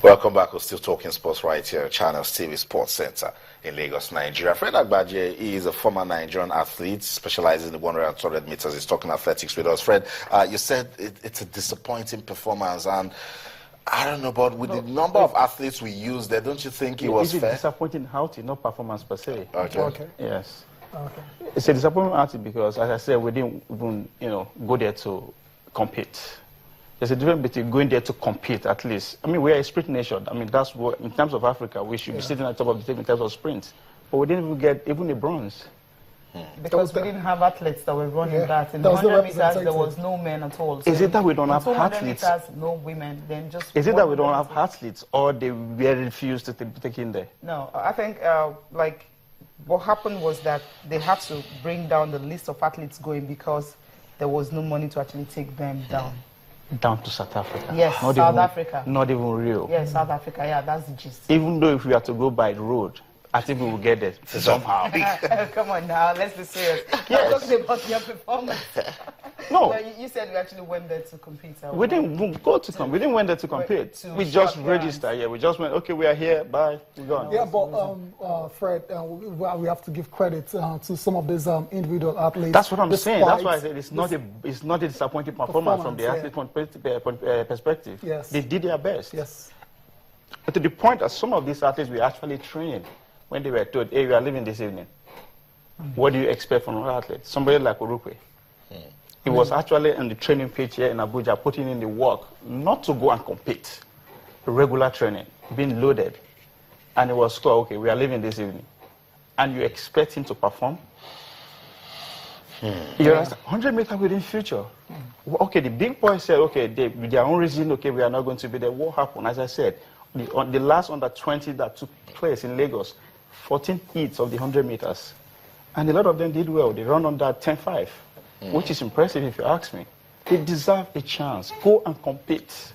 Welcome back. We're still talking sports right here, Channels TV Sports Center in Lagos, Nigeria. Fred Agbaje is a former Nigerian athlete specializing in the 100 and 200 meters. He's talking athletics with us. Fred, you said it's a disappointing performance, and I don't know, but with the number of athletes we use there, don't you think it was fair? It's disappointing outing, not performance per se. Okay. Yes. Okay. It's a disappointing outing because, as I said, we didn't even, go there to compete. There's a difference between going there to compete, at least. I mean, we're a sprint nation. I mean, that's what, in terms of Africa, we should be sitting at the top of the table in terms of sprints. But we didn't even get even a bronze. Because we didn't have athletes that were running that. In the 100 meters, there was no men at all. So is it that we don't have athletes? Meters, no women, then just... Is it that we don't have athletes, or they were refused to take in there? No, I think, what happened was that they had to bring down the list of athletes going because there was no money to actually take them down. Down to South Africa? Yes, South Africa. Not even Rio? Yes, South Africa, yeah, that's the gist. Even though if we had to go by road, I think we will get there somehow. Come on now, let's be serious. You're talking about your performance. No. You said we actually went there to compete. We didn't go to compete. We didn't went there to compete. We just registered. Yeah, we just went, okay, we are here, bye, we're gone. Yeah, but Fred, we have to give credit to some of these individual athletes. That's what I'm saying. That's why I said it's not a disappointing performance from the athlete perspective. Yes. They did their best. Yes. But to the point that some of these athletes were actually trained when they were told, hey, we are leaving this evening. What do you expect from an athlete? Somebody like Urukwe. He was actually on the training pitch here in Abuja, putting in the work, not to go and compete. Regular training, being loaded. And it was score, okay, we are leaving this evening. And you expect him to perform? You're 100 meters within future. Okay, the big boys said, okay, with their own reason, okay, we are not going to be there. What happened? As I said, the last under 20 that took place in Lagos, 14 heats of the 100 meters. And a lot of them did well. They run under 10.5, which is impressive if you ask me. They deserve a chance. Go and compete.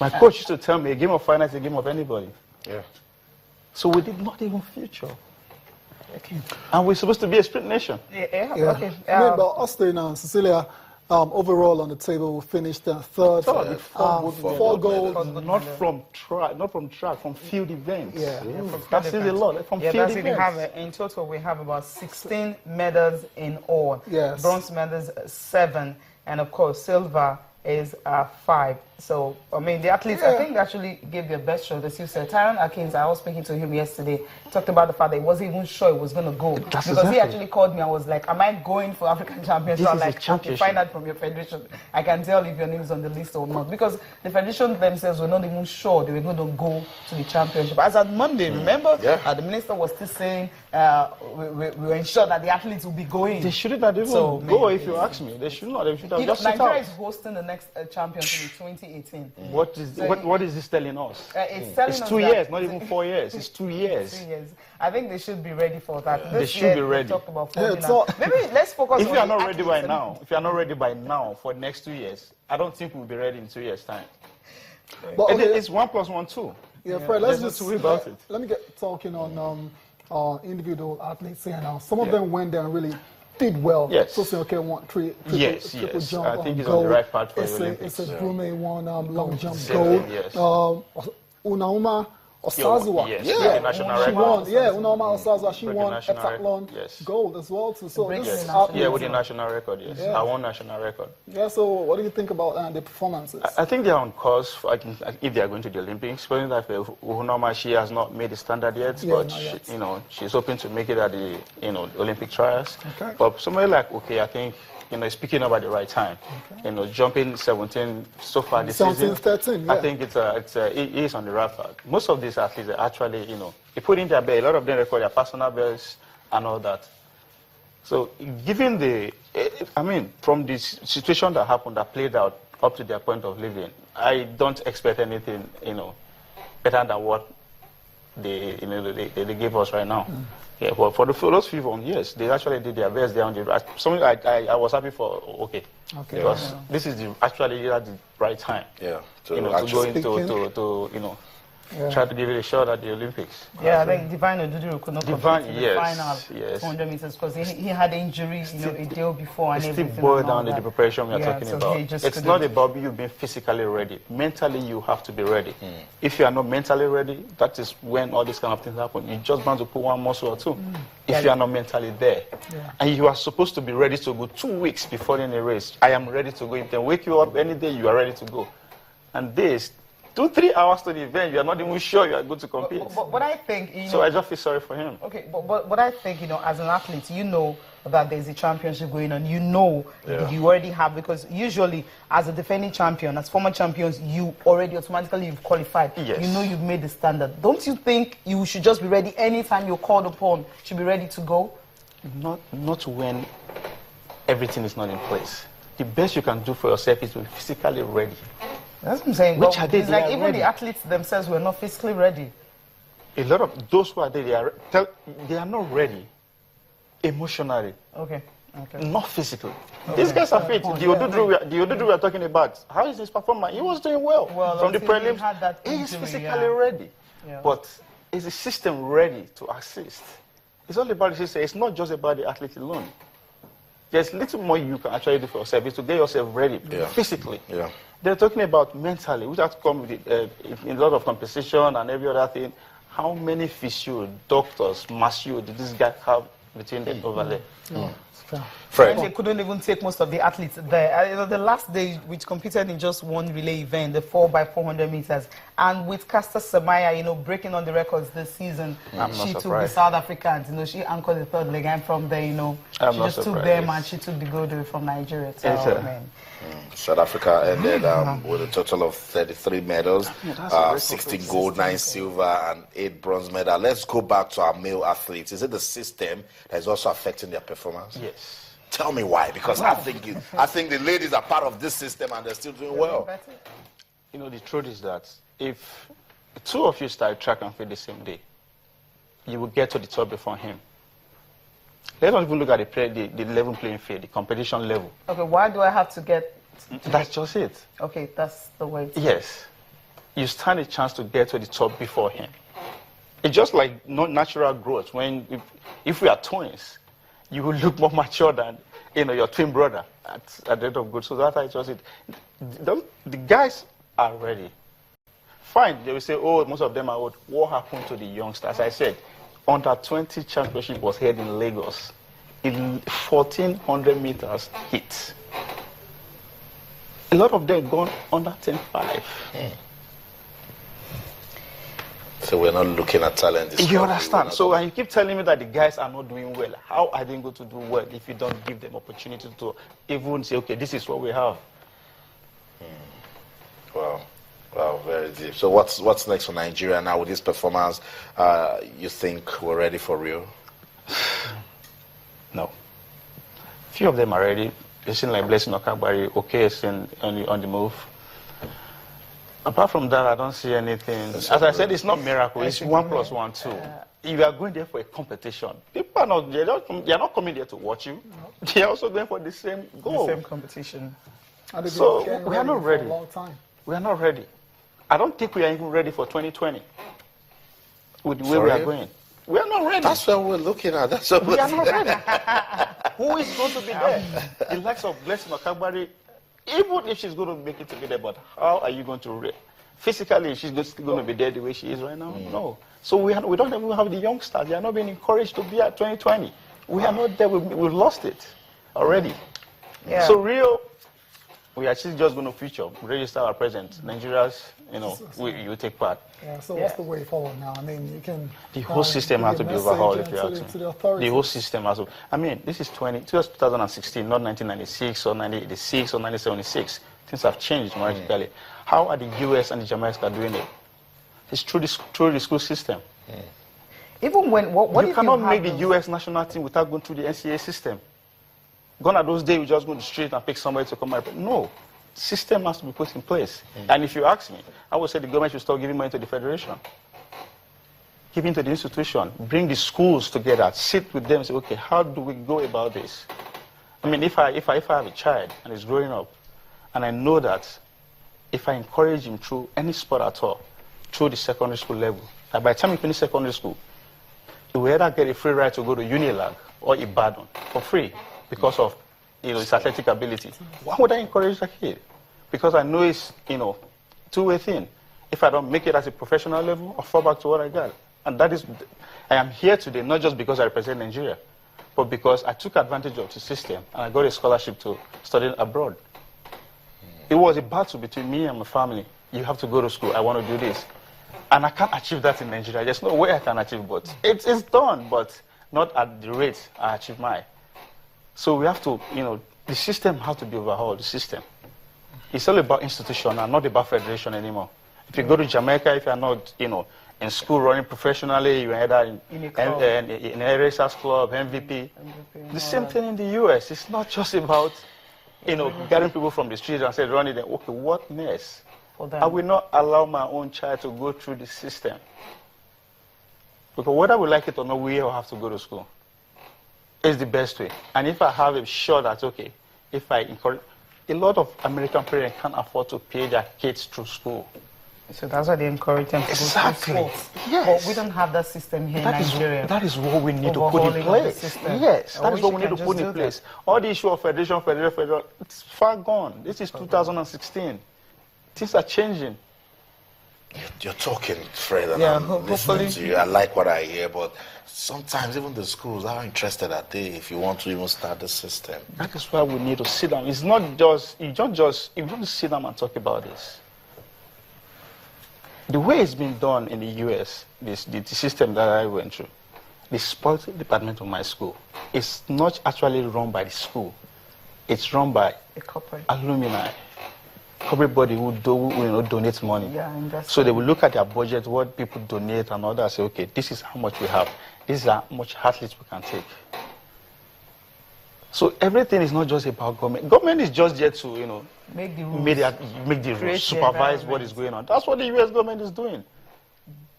My coach used to tell me, a game of finals is a game of anybody. Yeah. So we did not even feature. Okay. And we're supposed to be a sprint nation. Yeah. Okay. I mean, but Austin and Cecilia, overall on the table, we finished third. With four goals. Not from track, from field events. Yeah. That's still a lot. From field that's events. In total, we have about 16 medals in all. Yes. Bronze medals, 7. And of course, silver is 5. So, I mean, the athletes, I think, actually gave their best shot. As you said, Tyron Atkins, I was speaking to him yesterday, talked about the fact that he wasn't even sure he was going to go. He actually called me. I was like, am I going for African Championship? I'm like, okay, find out from your federation. I can tell if your name is on the list or not. Because the federation themselves were not even sure they were going to go to the championship. As at Monday, remember? The minister was still saying we were ensured that the athletes will be going. They shouldn't have even go, if you ask me. They should not. They should have just Nigeria is hosting the next championship in 2018. What is this telling us? It's 2 years, not even 4 years. It's 2 years. 2 years. I think they should be ready for that. They should be ready. Talk about maybe let's focus. If you are not ready by now, for the next 2 years, I don't think we'll be ready in 2 years' time. But it's 1 + 1 2. Yeah, Fred. Let's just worry about it. Let me get talking on individual athletes here now. Some of them went there and really did well. Yes. So say, okay, triple jump. I think he's gold. on the right path for the It's Olympics. a Brume won long jump gold. Yes. Unauma Osazuwa. Yes. Yeah, The national she record. won. Yeah, Unauma Osazuwa. She won heptathlon gold as well too. So this with the national record. Yes, I won national record. Yeah. So what do you think about the performances? I think they are on course if they are going to the Olympics. Especially that Unauma, she has not made the standard yet, but she's hoping to make it at the Olympic trials. Okay. But somebody like I think. It's picking up at the right time. Okay. Jumping 17 so far this 17, season. 13, yeah. I think it is on the right path. Most of these athletes are actually, they put in their best. A lot of them record their personal best and all that. So, given from this situation that happened, that played out up to their point of leaving, I don't expect anything, better than what they give us right now. Yeah, but for those few ones, yes, they actually did their best there on the right. Something I was happy for. Because this is actually at the right time. Yeah. To go into try to give it a shot at the Olympics. Yeah, I think Divine Oduduru could not compete in the yes, final yes. 200 meters because he had injury, a day before and It everything. still boils down to the preparation we are talking so about. It's not about you being physically ready. Mentally, you have to be ready. If you are not mentally ready, that is when all these kind of things happen. You just bound to put one muscle or two. If you are not mentally there, and you are supposed to be ready to go 2 weeks before any race. I am ready to go. If they wake you up any day, you are ready to go. And this 2-3 hours to the event, you are not even sure you are going to compete. But I think, so I just feel sorry for him. Okay, but I think, as an athlete, that there's a championship going on. You already have, because usually as a defending champion, as former champions, you already automatically you've qualified. Yes. You've made the standard. Don't you think you should just be ready anytime you're called upon? Should be ready to go? Not when everything is not in place. The best you can do for yourself is to be physically ready. That's what I'm saying. Which are they? It's like even the athletes themselves were not physically ready. A lot of those who are there, they are not ready emotionally. Okay. Not physically. Okay. These guys are fit. The Oduduru we are talking about, how is his performance? He was doing well from the prelims. He is physically ready. Yeah. But is the system ready to assist? It's all about the system. It's not just about the athlete alone. There's little more you can actually do for yourself is to get yourself ready physically. Yeah. They're talking about mentally, which has to come with in a lot of competition and every other thing. How many physio, doctors, masseur did this guy have between them over there? Fred. And they couldn't even take most of the athletes there. The last day, which competed in just one relay event, the 4x400 meters, and with Caster Semenya, breaking on the records this season, she took the South Africans. She anchored the third leg, and from there, she just took them and she took the gold from Nigeria. South Africa ended with a total of 33 medals, 60 gold, 9 silver, and 8 bronze medals. Let's go back to our male athletes. Is it the system that is also affecting their performance? Yes. Tell me why, because I think the ladies are part of this system and they're still doing well. The truth is that if 2 of you start track and field the same day, you will get to the top before him. Let's not even look at the level playing field, the competition level. Okay, why do I have to get... That's just it. Okay, that's the way. Yes. You stand a chance to get to the top before him. It's just like natural growth. If we are twins, you will look more mature than your twin brother at the end of good. So that's how it was. The guys are ready. Fine, they will say, oh, most of them are old. What happened to the youngsters? As I said, under 20 championship was held in Lagos. In 1,400 meters hit. A lot of them gone under 10.5. So we're not looking at talent. You understand? So when you keep telling me that the guys are not doing well, how are they going to do well if you don't give them opportunity to even say, okay, this is what we have? Wow, very deep. So what's next for Nigeria now with this performance? You think we're ready for Rio? No. Few of them are ready. They seem like Blessing Okagbari, okay, is on the move. Apart from that, I don't see anything. As I said, it's not miracle. It's 1 + 1, 2. If you are going there for a competition, people are not. They are not coming there to watch you. They are also going for the same goal. The same competition. So we are not ready. We are not ready. I don't think we are even ready for 2020. With the way we are going, we are not ready. That's what we're looking at. That's what we are not ready. Who is going to be there? The likes of Blessing Okagbari. Even if she's going to make it to be there, but how are you going to physically? She's still going to be there the way she is right now. No. So we don't even have the youngsters. They are not being encouraged to be at 2020. We are not there. We've lost it already. Yeah. So Rio, we are just going to feature, register our presence. Nigerians, you take part. Yeah. So what's the way forward now? I mean, you can. The whole system has to be overhauled. If you ask me, the whole system has to. I mean, this is 2016, not 1996 or 1986 or 1976. Things have changed dramatically. How are the US and the Jamaica doing it? It's through the school system. Even when you cannot make the US national team without going through the NCAA system. Gone are those days we just go to the street and pick somebody to come out. No. System has to be put in place. And if you ask me, I would say the government should start giving money to the federation. Giving to the institution. Bring the schools together. Sit with them and say, okay, how do we go about this? I mean, if I have a child and he's growing up, and I know that if I encourage him through any sport at all, through the secondary school level. And by the time you finish secondary school, you will either get a free ride to go to Unilag or Ibadan for free because of his athletic ability. Why would I encourage that kid? Because I know it's two-way thing. If I don't make it at a professional level, I'll fall back to what I got. And that is, I am here today not just because I represent Nigeria, but because I took advantage of the system and I got a scholarship to study abroad. It was a battle between me and my family. You have to go to school. I want to do this. And I can't achieve that in Nigeria. There's no way I can achieve, but it's done, but not at the rate I achieve mine. So we have to, the system has to be overhauled, the system. It's all about institution and not about federation anymore. If you go to Jamaica, if you're not, in school running professionally, you're either in a racers club, MVP. The same thing in the US. It's not just about, getting people from the streets and say, running them. Okay, what mess? I will not allow my own child to go through the system. Because whether we like it or not, we all have to go to school. It's the best way. And if I have a shot at, okay, if I encourage, a lot of American parents can't afford to pay their kids through school. So that's why they encourage them to go to sports. Yes. But we don't have that system here in Nigeria. That is what we need to put in place. Yes, that is what we need to put in place. All the issue of federation, it's far gone. This is 2016. Things are changing. You're talking, Fred, and I'm listening to you. I like what I hear, but sometimes even the schools, how interested are they if you want to even start the system? That is why we need to sit down. It's not just, you don't sit down and talk about this. The way it's been done in the US, the system that I went through, the sports department of my school, is not actually run by the school. It's run by a corporate alumni. Everybody who donates money. Yeah, so they will look at their budget, what people donate, and others say, okay, this is how much we have. This is how much athletes we can take. So everything is not just about government. Government is just there to, make the rules, make the rules, supervise what is going on. That's what the US government is doing.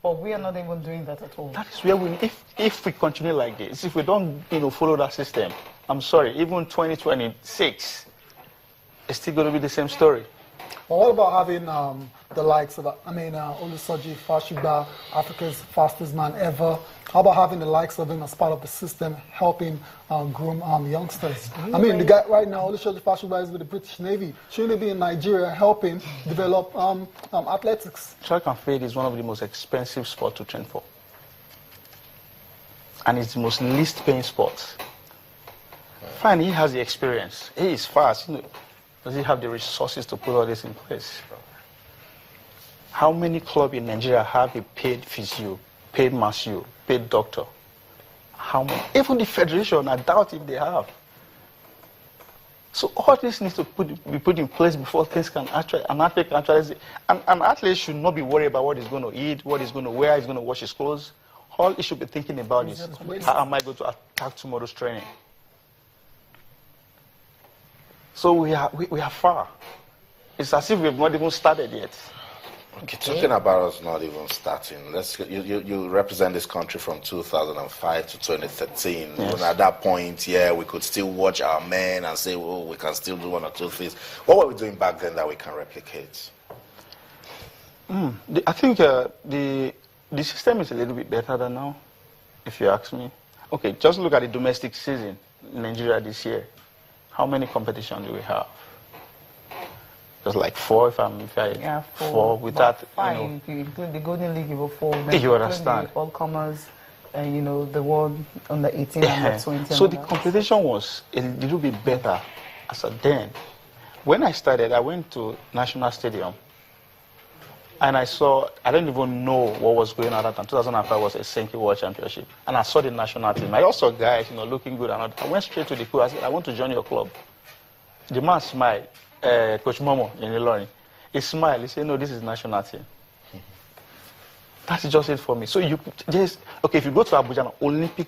But we are not even doing that at all. That is where if we continue like this, if we don't, follow that system, I'm sorry, even 2026, it's still going to be the same story. Well, what about having the likes of, Olusoji Fashigba, Africa's fastest man ever? How about having the likes of him as part of the system, helping groom youngsters? The guy right now, Olusoji Fashigba, is with the British Navy. Shouldn't he be in Nigeria helping develop athletics? Track and field is one of the most expensive sports to train for. And it's the most least paying sport. Fine, he has the experience. He is fast. Does he have the resources to put all this in place? How many clubs in Nigeria have a paid physio, paid masseur, paid doctor? How many? Even the federation, I doubt if they have. So all this needs to be put in place before things can actually, an athlete can actually, an athlete should not be worried about what he's going to eat, what he's going to wear, he's going to wash his clothes. All he should be thinking about is, how am I going to attack tomorrow's training? So we are far. It's as if we've not even started yet. Okay, talking about us not even starting, you represent this country from 2005 to 2013. Yes. And at that point, we could still watch our men and say, oh, we can still do one or two things. What were we doing back then that we can replicate? I think the system is a little bit better than now, if you ask me. Okay, just look at the domestic season in Nigeria this year. How many competitions do we have? Just like four, four with that. Five. If you include the Golden League, you 4. You understand? The all-comers, and the world under 18 and 20. So the competition was a little bit better as a then. When I started, I went to National Stadium, and I didn't even know what was going on at that time. 2005 was a Senki World Championship, and I saw the national team. I also saw guys, looking good and all. I went straight to the coach. I said, I want to join your club. The man smiled. Coach Momo in Ilorin. He smiled. He said, no, this is national team. That's just it for me. So if you go to Abuja, an Olympic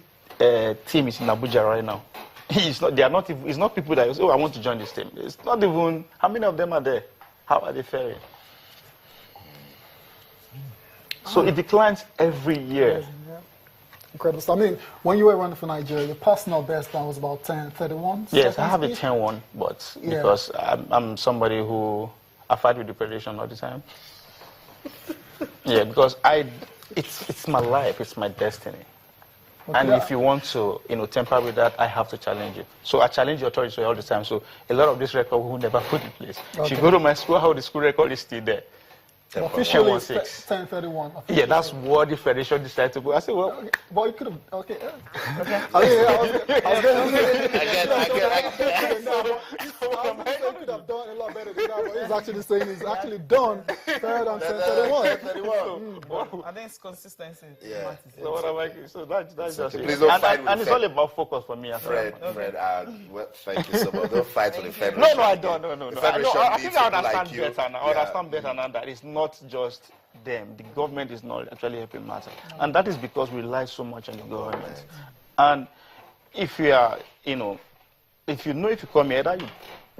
team is in Abuja right now. It's not people that say, oh, I want to join this team. It's not even, how many of them are there? How are they faring? So it declines every year. Incredible. So, when you were running for Nigeria, your personal best time was about 10:31. Yes, I have a 10-1, but because I'm somebody who I fight with depression all the time. Yeah, because it's my life, it's my destiny. Okay. And if you want to, temper with that, I have to challenge it. So I challenge the authorities all the time. So a lot of this record we will never put in place. If you go to my school, how the school record is still there. Officially, it's 1031. Yeah, that's what the federation decided to put. I said, well, okay. But you could have. Okay. I could have done a lot better than that, but he's actually saying it's actually done better than 1031. I think it's consistency. Yeah. So what am I? So that's just Please it. don't fight with And it's all about focus for me. Fred, well, thank you so much. Don't fight with the federation. No, I don't. No. The federation I think I understand like you. better now. I understand better now that it's not just them. The government is not actually helping matter. And that is because we rely so much on the government. And if you are, if you come here, either you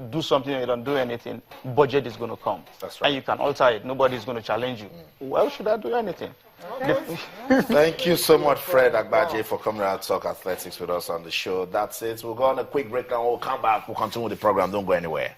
do something or you don't do anything, budget is going to come. That's right. And you can alter it. Nobody is going to challenge you. Why should I do anything? Thank you so much, Fred Agbaje, for coming out to talk athletics with us on the show. That's it. We'll go on a quick break and we'll come back. We'll continue with the program. Don't go anywhere.